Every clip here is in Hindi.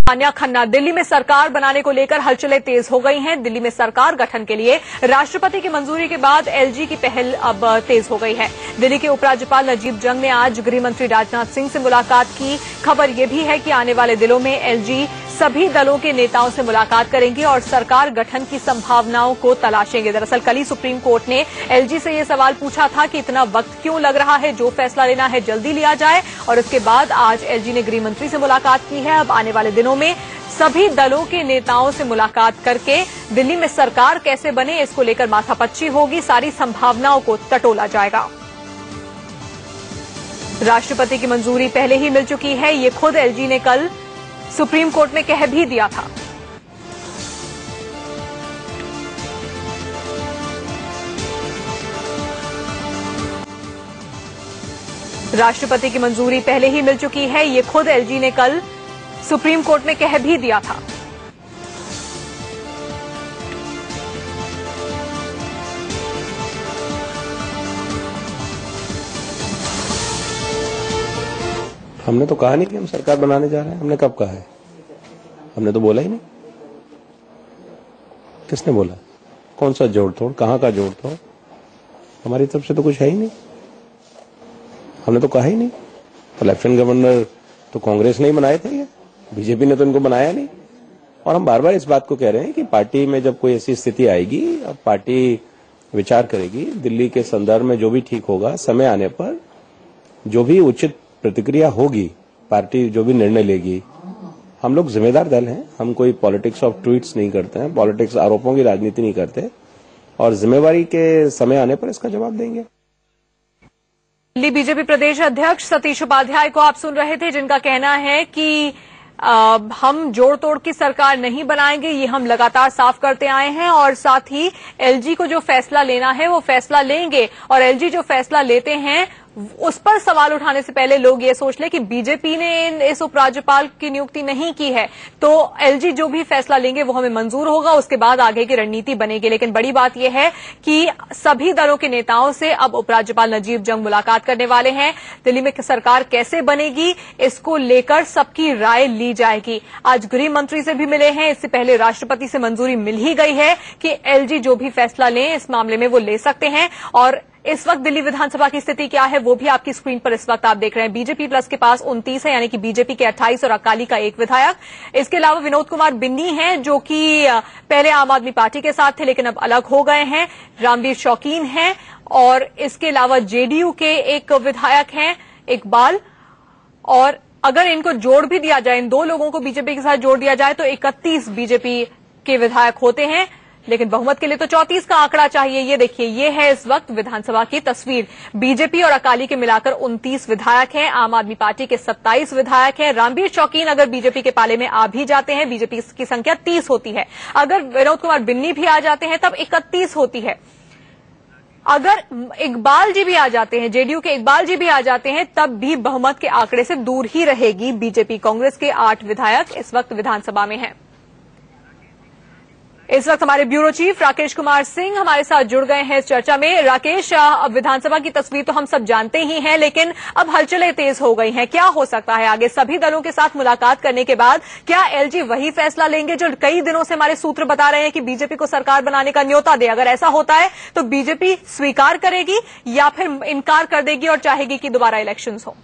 तान्या खन्ना, दिल्ली में सरकार बनाने को लेकर हलचलें तेज हो गई हैं। दिल्ली में सरकार गठन के लिए राष्ट्रपति की मंजूरी के बाद एलजी की पहल अब तेज हो गई है। दिल्ली के उपराज्यपाल नजीब जंग ने आज गृह मंत्री राजनाथ सिंह से मुलाकात की। खबर यह भी है कि आने वाले दिनों में एलजी सभी दलों के नेताओं से मुलाकात करेंगे और सरकार गठन की संभावनाओं को तलाशेंगे। दरअसल कल ही सुप्रीम कोर्ट ने एलजी से यह सवाल पूछा था कि इतना वक्त क्यों लग रहा है, जो फैसला लेना है जल्दी लिया जाए, और इसके बाद आज एलजी ने गृह मंत्री से मुलाकात की है। अब आने वाले दिनों में सभी दलों के नेताओं से मुलाकात करके दिल्ली में सरकार कैसे बने, इसको लेकर माथापच्ची होगी, सारी संभावनाओं को टटोला जाएगा। राष्ट्रपति की मंजूरी पहले ही मिल चुकी है, ये खुद एलजी ने कल सुप्रीम कोर्ट में कह भी दिया था। राष्ट्रपति की मंजूरी पहले ही मिल चुकी है, ये खुद एलजी ने कल सुप्रीम कोर्ट में कह भी दिया था। हमने तो कहा नहीं कि हम सरकार बनाने जा रहे हैं। हमने कब कहा है? हमने तो बोला ही नहीं। किसने बोला? कौन सा जोड़ तोड़, कहां का जोड़ तोड़? हमारी तरफ से तो कुछ है ही नहीं। हमने तो कहा ही नहीं। तो लेफ्टिनेंट गवर्नर तो कांग्रेस ने ही बनाए थे, ये बीजेपी ने तो इनको बनाया नहीं। और हम बार बार इस बात को कह रहे हैं कि पार्टी में जब कोई ऐसी स्थिति आएगी, अब पार्टी विचार करेगी, दिल्ली के संदर्भ में जो भी ठीक होगा, समय आने पर जो भी उचित प्रतिक्रिया होगी, पार्टी जो भी निर्णय लेगी। हम लोग जिम्मेदार दल हैं, हम कोई पॉलिटिक्स ऑफ ट्वीट्स नहीं करते हैं, पॉलिटिक्स आरोपों की राजनीति नहीं करते, और जिम्मेवारी के समय आने पर इसका जवाब देंगे। दिल्ली बीजेपी प्रदेश अध्यक्ष सतीश उपाध्याय को आप सुन रहे थे, जिनका कहना है कि हम जोड़ तोड़ की सरकार नहीं बनाएंगे, ये हम लगातार साफ करते आए हैं, और साथ ही एलजी को जो फैसला लेना है वो फैसला लेंगे। और एलजी जो फैसला लेते हैं उस पर सवाल उठाने से पहले लोग ये सोच ले कि बीजेपी ने इस उपराज्यपाल की नियुक्ति नहीं की है, तो एलजी जो भी फैसला लेंगे वो हमें मंजूर होगा, उसके बाद आगे की रणनीति बनेगी। लेकिन बड़ी बात यह है कि सभी दलों के नेताओं से अब उपराज्यपाल नजीब जंग मुलाकात करने वाले हैं। दिल्ली में सरकार कैसे बनेगी, इसको लेकर सबकी राय ली जाएगी। आज गृह मंत्री से भी मिले हैं, इससे पहले राष्ट्रपति से मंजूरी मिल ही गई है कि एलजी जो भी फैसला लें इस मामले में वो ले सकते हैं। और इस वक्त दिल्ली विधानसभा की स्थिति क्या है वो भी आपकी स्क्रीन पर इस वक्त आप देख रहे हैं। बीजेपी प्लस के पास 29 है, यानी कि बीजेपी के 28 और अकाली का 1 विधायक। इसके अलावा विनोद कुमार बिन्नी हैं, जो कि पहले आम आदमी पार्टी के साथ थे लेकिन अब अलग हो गए हैं। रामवीर शौकीन हैं, और इसके अलावा जेडीयू के 1 विधायक हैं, इकबाल। और अगर इनको जोड़ भी दिया जाए, इन 2 लोगों को बीजेपी के साथ जोड़ दिया जाए तो 31 बीजेपी के विधायक होते हैं, लेकिन बहुमत के लिए तो 34 का आंकड़ा चाहिए। ये देखिए, ये है इस वक्त विधानसभा की तस्वीर। बीजेपी और अकाली के मिलाकर 29 विधायक हैं, आम आदमी पार्टी के 27 विधायक हैं। रामवीर शौकीन अगर बीजेपी के पाले में आ भी जाते हैं, बीजेपी की संख्या 30 होती है। अगर विनोद कुमार बिन्नी भी आ जाते हैं तब 31 होती है। अगर इकबाल जी भी आ जाते हैं, जेडीयू के इकबाल जी भी आ जाते हैं, तब भी बहुमत के आंकड़े से दूर ही रहेगी बीजेपी। कांग्रेस के 8 विधायक इस वक्त विधानसभा में हैं। इस वक्त हमारे ब्यूरो चीफ राकेश कुमार सिंह हमारे साथ जुड़ गए हैं इस चर्चा में। राकेश, अब विधानसभा की तस्वीर तो हम सब जानते ही हैं, लेकिन अब हलचलें तेज हो गई हैं। क्या हो सकता है आगे? सभी दलों के साथ मुलाकात करने के बाद क्या एलजी वही फैसला लेंगे जो कई दिनों से हमारे सूत्र बता रहे हैं कि बीजेपी को सरकार बनाने का न्योता दे? अगर ऐसा होता है तो बीजेपी स्वीकार करेगी या फिर इनकार कर देगी और चाहेगी कि दोबारा इलेक्शंस हो?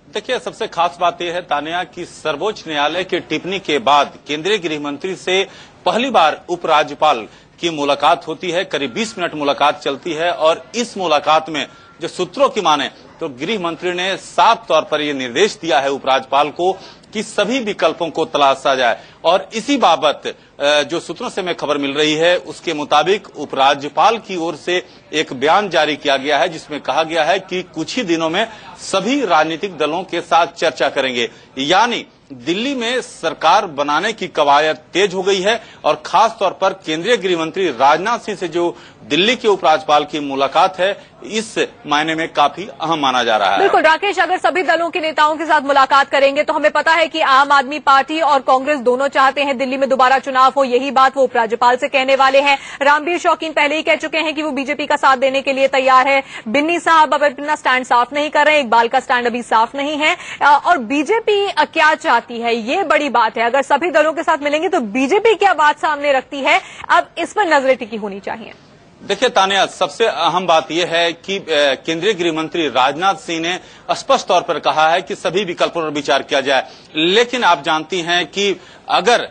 देखिए, सबसे खास बात यह है तान्या कि सर्वोच्च न्यायालय की टिप्पणी के बाद केंद्रीय गृह मंत्री से पहली बार उपराज्यपाल की मुलाकात होती है। करीब 20 मिनट मुलाकात चलती है, और इस मुलाकात में जो सूत्रों की माने तो गृह मंत्री ने साफ तौर पर यह निर्देश दिया है उपराज्यपाल को कि सभी विकल्पों को तलाशा जाए। और इसी बाबत जो सूत्रों से हमें खबर मिल रही है उसके मुताबिक उपराज्यपाल की ओर से एक बयान जारी किया गया है, जिसमें कहा गया है कि कुछ ही दिनों में सभी राजनीतिक दलों के साथ चर्चा करेंगे। यानी दिल्ली में सरकार बनाने की कवायद तेज हो गई है, और खास तौर पर केंद्रीय गृह मंत्री राजनाथ सिंह से जो दिल्ली के उपराज्यपाल की मुलाकात है, इस मायने में काफी अहम माना जा रहा है। बिल्कुल राकेश, अगर सभी दलों के नेताओं के साथ मुलाकात करेंगे तो हमें पता है कि आम आदमी पार्टी और कांग्रेस दोनों चाहते हैं दिल्ली में दोबारा चुनाव हो। यही बात वो उपराज्यपाल से कहने वाले हैं। रामवीर शौकीन पहले ही कह चुके हैं कि वो बीजेपी का साथ देने के लिए तैयार है। बिन्नी साहब अब अपना स्टैंड साफ नहीं कर रहे हैं, इकबाल का स्टैंड अभी साफ नहीं है। और बीजेपी क्या चाहती है, ये बड़ी बात है। अगर सभी दलों के साथ मिलेंगे तो बीजेपी क्या बात सामने रखती है, अब इस पर नजरें टिकी होनी चाहिए। देखिए तानिया, सबसे अहम बात यह है कि केंद्रीय गृह मंत्री राजनाथ सिंह ने स्पष्ट तौर पर कहा है कि सभी विकल्पों पर विचार किया जाए। लेकिन आप जानती हैं कि अगर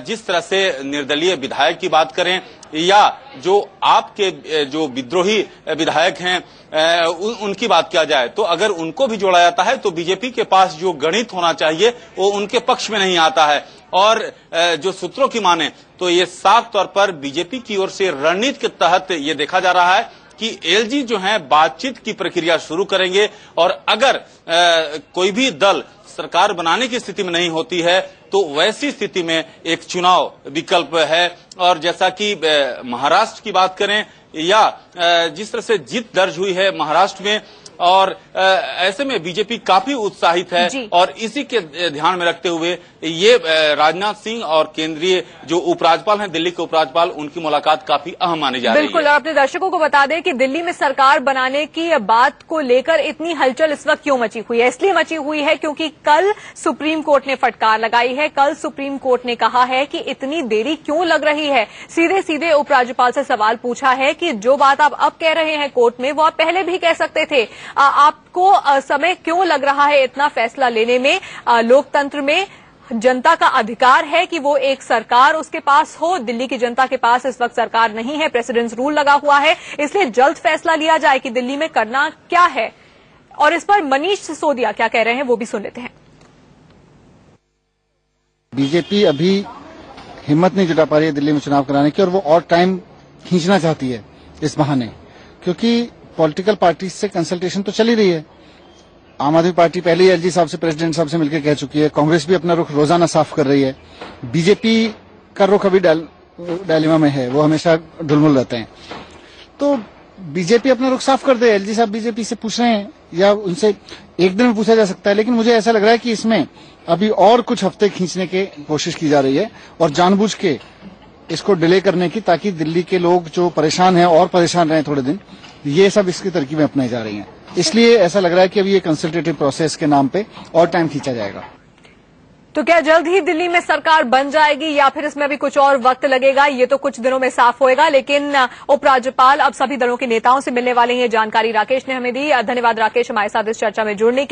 जिस तरह से निर्दलीय विधायक की बात करें या जो आपके जो विद्रोही विधायक हैं उनकी बात किया जाए, तो अगर उनको भी जोड़ा जाता है तो बीजेपी के पास जो गणित होना चाहिए वो उनके पक्ष में नहीं आता है। और जो सूत्रों की माने तो ये साफ तौर पर बीजेपी की ओर से रणनीति के तहत ये देखा जा रहा है कि एलजी जो है बातचीत की प्रक्रिया शुरू करेंगे और अगर कोई भी दल सरकार बनाने की स्थिति में नहीं होती है तो वैसी स्थिति में एक चुनाव विकल्प है। और जैसा कि महाराष्ट्र की बात करें या जिस तरह से जीत दर्ज हुई है महाराष्ट्र में, और ऐसे में बीजेपी काफी उत्साहित है और इसी के ध्यान में रखते हुए ये राजनाथ सिंह और केंद्रीय जो उपराज्यपाल हैं, दिल्ली के उपराज्यपाल, उनकी मुलाकात काफी अहम मानी जा रही है। बिल्कुल, और अपने दर्शकों को बता दें कि दिल्ली में सरकार बनाने की बात को लेकर इतनी हलचल इस वक्त क्यों मची हुई है। इसलिए मची हुई है क्योंकि कल सुप्रीम कोर्ट ने फटकार लगाई है। कल सुप्रीम कोर्ट ने कहा है कि इतनी देरी क्यों लग रही है। सीधे सीधे उपराज्यपाल से सवाल पूछा है कि जो बात आप अब कह रहे हैं कोर्ट में, वो आप पहले भी कह सकते थे। आपको समय क्यों लग रहा है इतना फैसला लेने में। लोकतंत्र में जनता का अधिकार है कि वो एक सरकार उसके पास हो। दिल्ली की जनता के पास इस वक्त सरकार नहीं है, प्रेसिडेंट्स रूल लगा हुआ है, इसलिए जल्द फैसला लिया जाए कि दिल्ली में करना क्या है। और इस पर मनीष सिसोदिया क्या कह रहे हैं वो भी सुन लेते हैं। बीजेपी अभी हिम्मत नहीं जुटा पा रही है दिल्ली में चुनाव कराने की, और वो और टाइम खींचना चाहती है इस बहाने, क्योंकि पॉलिटिकल पार्टी से कंसल्टेशन तो चल ही रही है। आम आदमी पार्टी पहले ही एलजी साहब से, प्रेसिडेंट साहब से मिलकर कह चुकी है। कांग्रेस भी अपना रुख रोजाना साफ कर रही है। बीजेपी का रुख अभी डायलेमा में है, वो हमेशा ढुलमुल रहते हैं। तो बीजेपी अपना रुख साफ कर दे। एलजी साहब बीजेपी से पूछ रहे हैं या उनसे एक दिन में पूछा जा सकता है, लेकिन मुझे ऐसा लग रहा है कि इसमें अभी और कुछ हफ्ते खींचने की कोशिश की जा रही है और जानबूझ के इसको डिले करने की, ताकि दिल्ली के लोग जो परेशान हैं और परेशान रहे थोड़े दिन। ये सब इसकी तरकीबें अपनाई जा रही हैं। इसलिए ऐसा लग रहा है कि अभी ये कंसल्टेटिव प्रोसेस के नाम पे और टाइम खींचा जाएगा। तो क्या जल्द ही दिल्ली में सरकार बन जाएगी या फिर इसमें अभी कुछ और वक्त लगेगा, ये तो कुछ दिनों में साफ होएगा। लेकिन उपराज्यपाल अब सभी दलों के नेताओं से मिलने वाले हैं, ये जानकारी राकेश ने हमें दी। धन्यवाद राकेश हमारे साथ इस चर्चा में जुड़ने के